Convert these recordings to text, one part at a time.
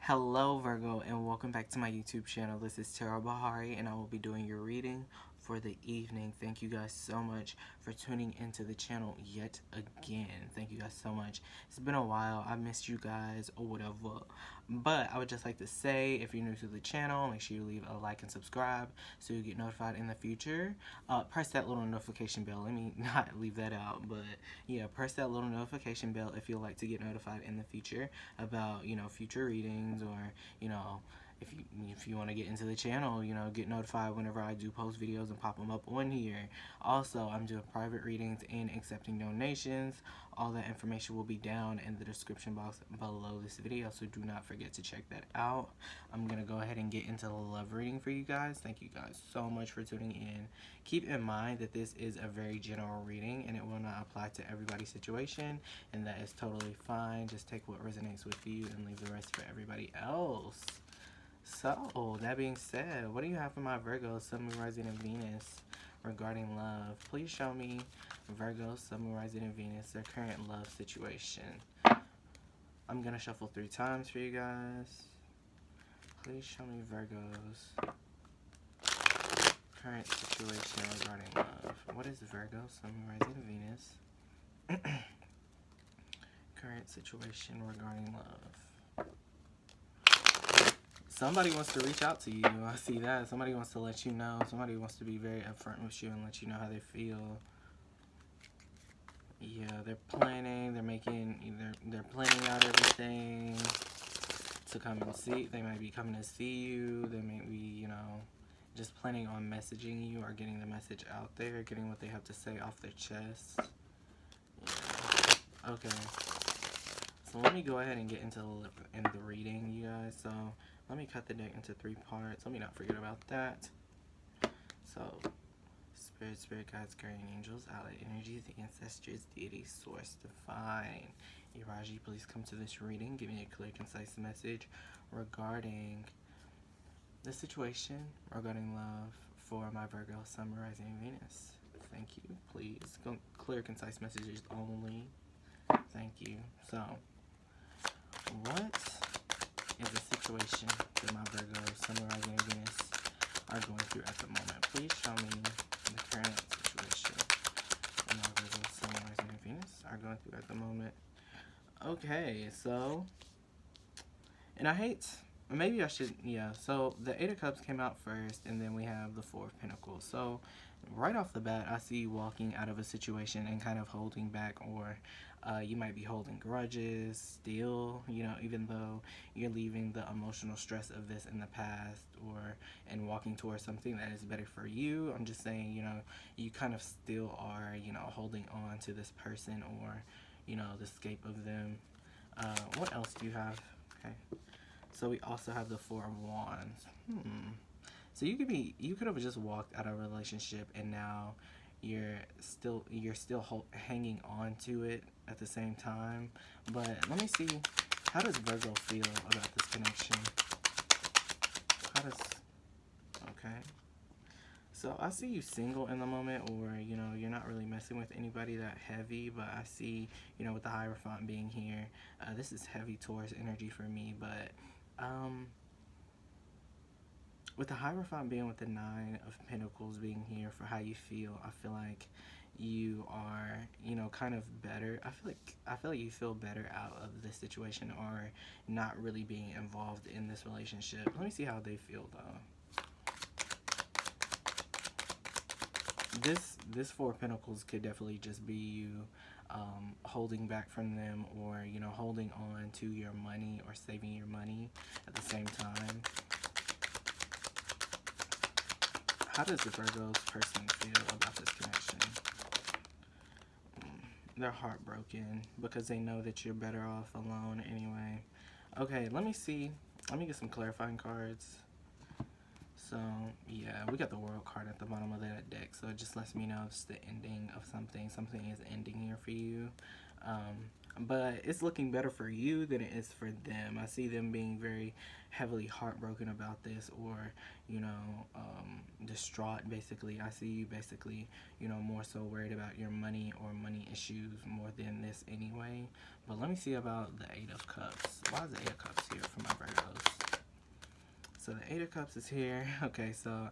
Hello Virgo, and welcome back to my YouTube channel. This is tarotbyhari, and I will be doing your reading for the evening. Thank you guys so much for tuning into the channel yet again. Thank you guys so much. It's been a while. I missed you guys or whatever. But I would just like to say, if you're new to the channel, make sure you leave a like and subscribe so you get notified in the future. Press that little notification bell. Let me not leave that out, but yeah, press that little notification bell if you'd like to get notified in the future about, future readings, or, if you want to get into the channel, get notified whenever I do post videos and pop them up on here. Also, I'm doing private readings and accepting donations. All that information will be down in the description box below this video, so do not forget to check that out. I'm going to go ahead and get into the love reading for you guys. Thank you guys so much for tuning in. Keep in mind that this is a very general reading and it will not apply to everybody's situation, and that is totally fine. Just take what resonates with you and leave the rest for everybody else. So, that being said, what do you have for my Virgo, Sun, Moon, Rising, and Venus regarding love? Please show me Virgo, Sun, Moon, Rising, and Venus, their current love situation. I'm going to shuffle 3 times for you guys. Please show me Virgo's current situation regarding love. What is Virgo, Sun, Moon, Rising, and Venus? Current situation regarding love. Somebody wants to reach out to you. I see that. Somebody wants to let you know. Somebody wants to be very upfront with you and let you know how they feel. Yeah, they're planning. They're planning out everything to come and see. They might be coming to see you. They may be, just planning on messaging you or getting the message out there, getting what they have to say off their chest. Yeah. Okay. So let me go ahead and get into the reading, you guys. So let me cut the deck into 3 parts. Let me not forget about that. So, spirit guides, guardian angels, allied energies, ancestors, deity, source, divine. JHariEE, please come to this reading. Give me a clear, concise message regarding the situation, regarding love for my Virgo, Sun, Rising, and Venus. Thank you. Please, clear, concise messages only. Thank you. So, what is the situation that my Virgo, Sun, Rising, and Venus are going through at the moment? Please show me the current situation that my Virgo, Sun, Rising, and Venus are going through at the moment. Okay, so, and I hate, maybe I should, yeah, so the 8 of Cups came out first, and then we have the 4 of Pentacles. So, right off the bat, I see you walking out of a situation and kind of holding back, or you might be holding grudges still, even though you're leaving the emotional stress of this in the past, and walking towards something that is better for you. I'm just saying, you kind of still are, holding on to this person, or, the escape of them. What else do you have? Okay. So we also have the 4 of Wands. So you could have just walked out of a relationship and now you're still hanging on to it at the same time. But let me see, how does Virgo feel about this connection? Okay. So I see you single in the moment, or you're not really messing with anybody that heavy, but I see, with the Hierophant being here, this is heavy Taurus energy for me, but with the Hierophant being with the 9 of Pentacles being here for how you feel, I feel like you are, kind of better. I feel like you feel better out of this situation, or not really being involved in this relationship. Let me see how they feel though. This 4 of Pentacles could definitely just be you holding back from them, or holding on to your money or saving your money at the same time. How does the Virgo's person feel about this connection? They're heartbroken because they know that you're better off alone anyway. Okay, let me see. Let me get some clarifying cards. So, yeah, we got the World card at the bottom of that deck, so it just lets me know it's the ending of something. Something is ending here for you. But it's looking better for you than it is for them. I see them being very heavily heartbroken about this, or, distraught, basically. I see you basically, more so worried about your money or money issues more than this anyway. But let me see about the 8 of Cups. Why is the 8 of Cups here for my Virgos? So the Eight of Cups is here. Okay, so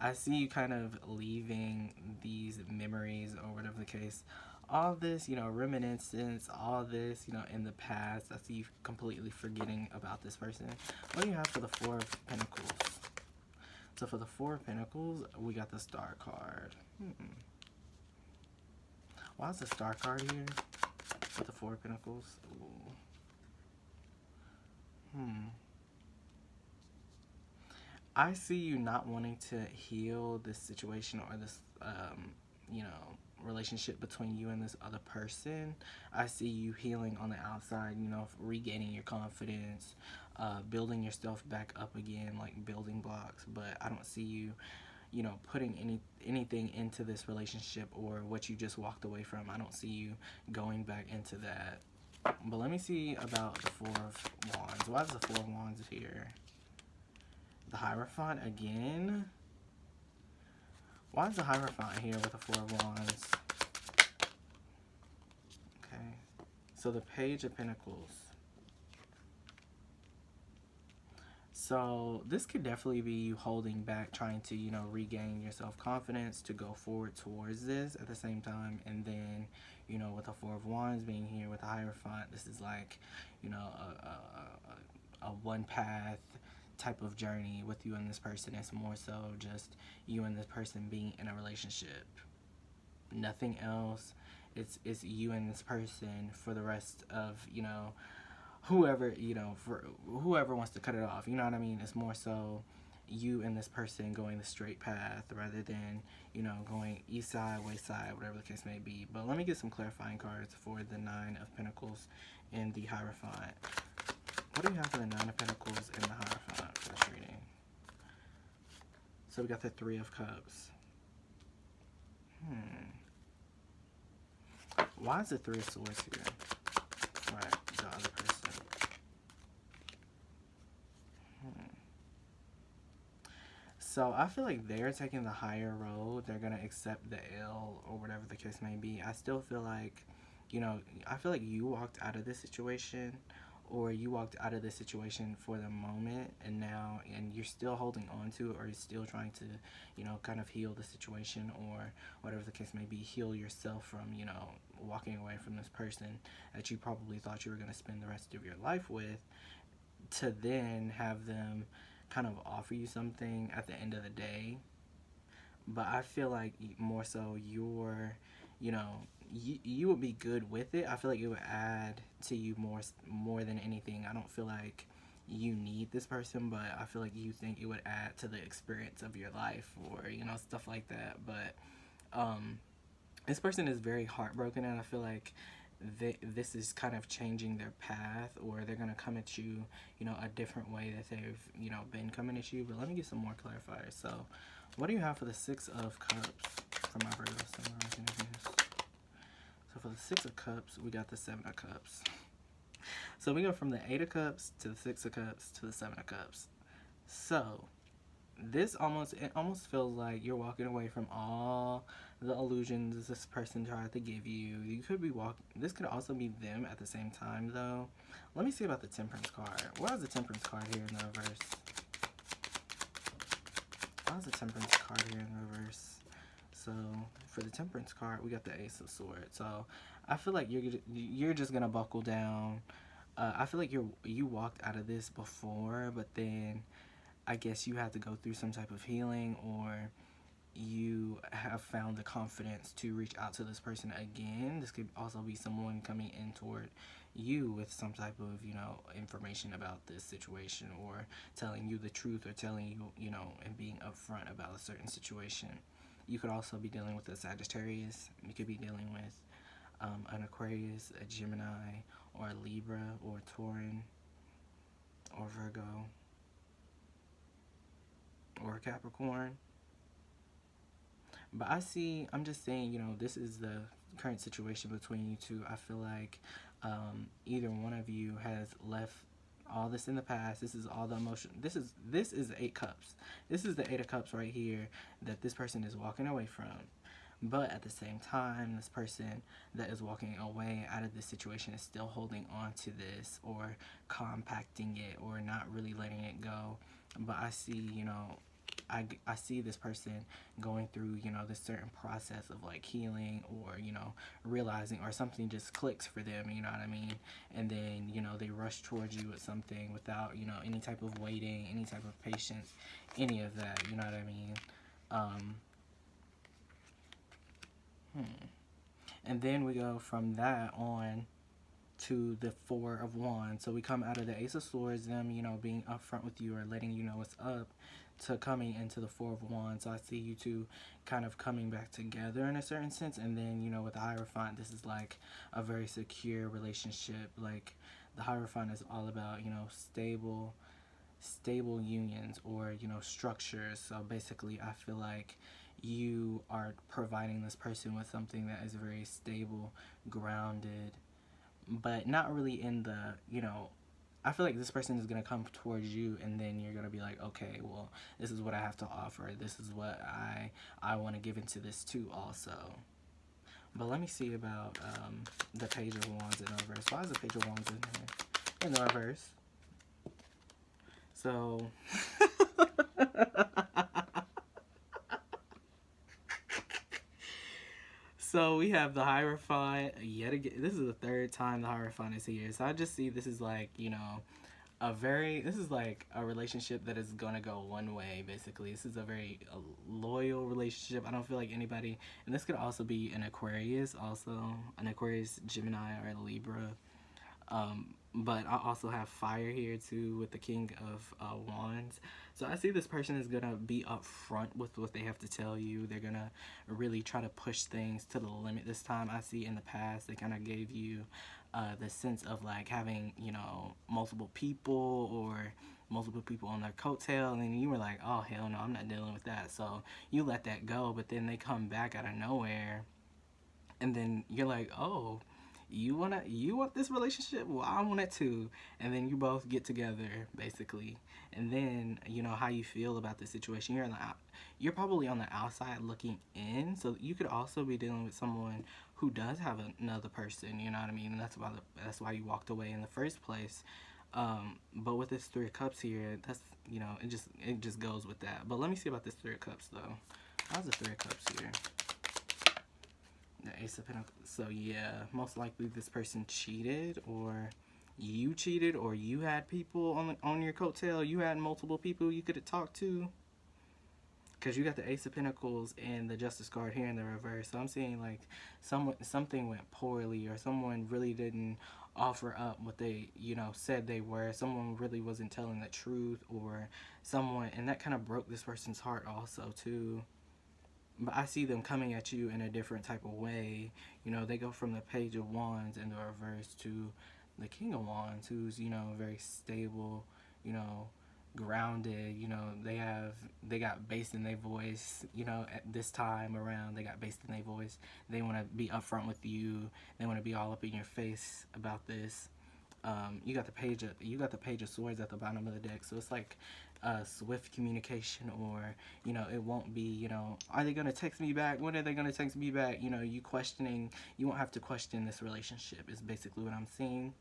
I see you kind of leaving these memories or whatever the case. All this, reminiscence, all this, in the past. I see you completely forgetting about this person. What do you have for the Four of Pentacles? So for the Four of Pentacles, we got the Star card. Why is the Star card here with the Four of Pentacles? Ooh. I see you not wanting to heal this situation or this, relationship between you and this other person. I see you healing on the outside, regaining your confidence, building yourself back up again, like building blocks. But I don't see you, putting anything into this relationship or what you just walked away from. I don't see you going back into that. But let me see about the Four of Wands. Why is the Four of Wands here? The Hierophant again? Why is the Hierophant here with the Four of Wands? Okay. So the Page of Pentacles. So this could definitely be you holding back, trying to, regain your self-confidence to go forward towards this at the same time. And then, with the Four of Wands being here with the Hierophant, this is like, a one path type of journey with you and this person. It's more so just you and this person being in a relationship. Nothing else. It's you and this person for the rest of, whoever, for whoever wants to cut it off. You know what I mean? It's more so you and this person going the straight path rather than, going east side, west side, whatever the case may be. But let me get some clarifying cards for the Nine of Pentacles and the Hierophant. What do you have for the Nine of Pentacles and the Hierophant for this reading? So we got the Three of Cups. Why is the Three of Swords here? Right, the other person. So I feel like they're taking the higher road. They're going to accept the L or whatever the case may be. I still feel like, I feel like you walked out of this situation, or you walked out of this situation for the moment, and you're still holding on to it, or you're still trying to, kind of heal the situation, or whatever the case may be, heal yourself from, walking away from this person that you probably thought you were going to spend the rest of your life with, to then have them kind of offer you something at the end of the day. But I feel like more so you're, you would be good with it. I feel like it would add to you more than anything. I don't feel like you need this person, but I feel like you think it would add to the experience of your life, or stuff like that. But this person is very heartbroken, and I feel like this is kind of changing their path, or they're going to come at you, a different way that they've, been coming at you. But let me get some more clarifiers. So what do you have for the Six of Cups for my Virgo? So for the Six of Cups, we got the Seven of Cups. So we go from the Eight of Cups to the Six of Cups to the Seven of Cups. So it almost feels like you're walking away from all the illusions this person tried to give you. You could be this could also be them at the same time, though. Let me see about the Temperance card. Why is the Temperance card here in the reverse? Why is the Temperance card here in the reverse? So for the Temperance card, we got the Ace of Swords. So I feel like you're just gonna buckle down. I feel like you walked out of this before, but then I guess you had to go through some type of healing, or you have found the confidence to reach out to this person again. This could also be someone coming in toward you with some type of, information about this situation, or telling you the truth, or telling you, and being upfront about a certain situation. You could also be dealing with a Sagittarius. You could be dealing with an Aquarius, a Gemini, or a Libra, or a Tauran, or Virgo, or a Capricorn. But I'm just saying, this is the current situation between you two. I feel like either one of you has left all this in the past. This is all the emotion. This is the Eight Cups. This is the Eight of Cups right here that this person is walking away from. But at the same time, this person that is walking away out of this situation is still holding on to this, or compacting it, or not really letting it go. But I see, I see this person going through, this certain process of like healing, or, realizing, or something just clicks for them, you know what I mean? And then, they rush towards you with something without, any type of waiting, any type of patience, any of that, you know what I mean? And then we go from that on to the Four of Wands. So we come out of the Ace of Swords, them, being upfront with you or letting you know what's up, to coming into the Four of Wands. So I see you two kind of coming back together in a certain sense. And then, with the Hierophant, this is like a very secure relationship. Like, the Hierophant is all about, stable unions, or, structures. So basically, I feel like you are providing this person with something that is very stable, grounded, but not really in the, I feel like this person is going to come towards you, and then you're going to be like, okay, well, this is what I have to offer. This is what I want to give into this too also. But let me see about the Page of Wands in reverse. Why is the Page of Wands in here? In the reverse. So... So we have the Hierophant yet again. This is the third time the Hierophant is here. So I just see this is like, this is like a relationship that is going to go one way, basically. This is a very loyal relationship. I don't feel like anybody, and this could also be an Aquarius, Gemini, or a Libra. But I also have fire here too with the King of Wands. So I see this person is going to be upfront with what they have to tell you. They're going to really try to push things to the limit this time. I see in the past they kind of gave you the sense of like having, multiple people, or multiple people on their coattail, and then you were like, oh, hell no, I'm not dealing with that. So you let that go, but then they come back out of nowhere, and then you're like, oh, you want this relationship? Well, I want it too. And then you both get together, basically. And then, how you feel about the situation. You're probably on the outside looking in. So you could also be dealing with someone who does have another person, you know what I mean? And that's why you walked away in the first place. But with this Three of Cups here, that's, it just goes with that. But let me see about this Three of Cups, though. How's the Three of Cups here? The Ace of Pentacles. So yeah, most likely this person cheated, or you cheated, or you had people on your coattail. You had multiple people you could have talked to. Because you got the Ace of Pentacles and the Justice card here in the reverse. So I'm seeing like something went poorly, or someone really didn't offer up what they, said they were. Someone really wasn't telling the truth, or someone, and that kind of broke this person's heart also too. But I see them coming at you in a different type of way. They go from the Page of Wands in the reverse to the King of Wands, who's, very stable, grounded. They got bass in their voice, at this time around. They got bass in their voice. They want to be upfront with you. They want to be all up in your face about this. You got the Page of Swords at the bottom of the deck. So it's like swift communication, or it won't be, are they going to text me back? When are they going to text me back? You questioning. You won't have to question this relationship is basically what I'm seeing.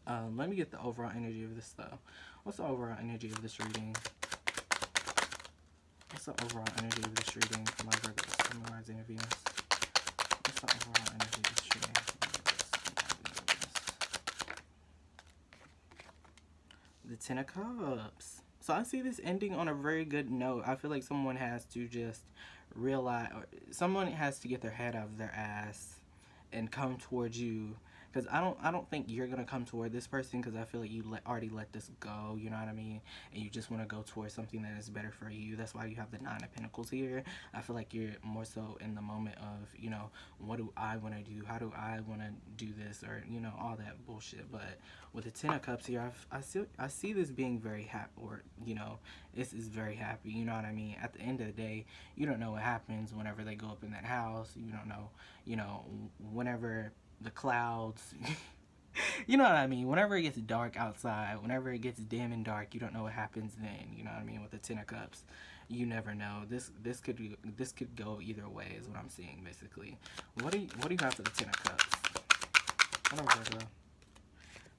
Let me get the overall energy of this though. What's the overall energy of this reading? What's the overall energy of this reading for my Virgos, Sun, Mars, and Venus? What's the overall energy of this reading? The Ten of Cups. So I see this ending on a very good note. I feel like someone has to just realize, or someone has to get their head out of their ass and come towards you. Because I don't think you're going to come toward this person, because I feel like you already let this go, you know what I mean? And you just want to go towards something that is better for you. That's why you have the Nine of Pentacles here. I feel like you're more so in the moment of, what do I want to do? How do I want to do this? Or, all that bullshit. But with the Ten of Cups here, I see this being very happy, or, this is very happy, you know what I mean? At the end of the day, you don't know what happens whenever they go up in that house. You don't know, whenever the clouds, you know what I mean? Whenever it gets dark outside, whenever it gets dim and dark, you don't know what happens then, you know what I mean? With the Ten of Cups. you never know. This could go either way is what I'm seeing basically. What do you have for the Ten of Cups? What are Virgo?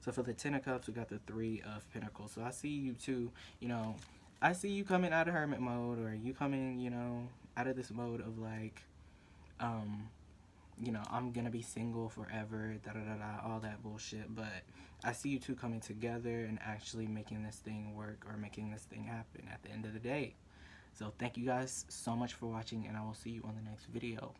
So for the Ten of Cups, we got the Three of Pentacles. So I see you too, you know, I see you coming out of hermit mode, or you coming, you know, out of this mode of like, you know, I'm gonna be single forever, da da da da, all that bullshit. But I see you two coming together and actually making this thing work, or making this thing happen at the end of the day. So thank you guys so much for watching, and I will see you on the next video.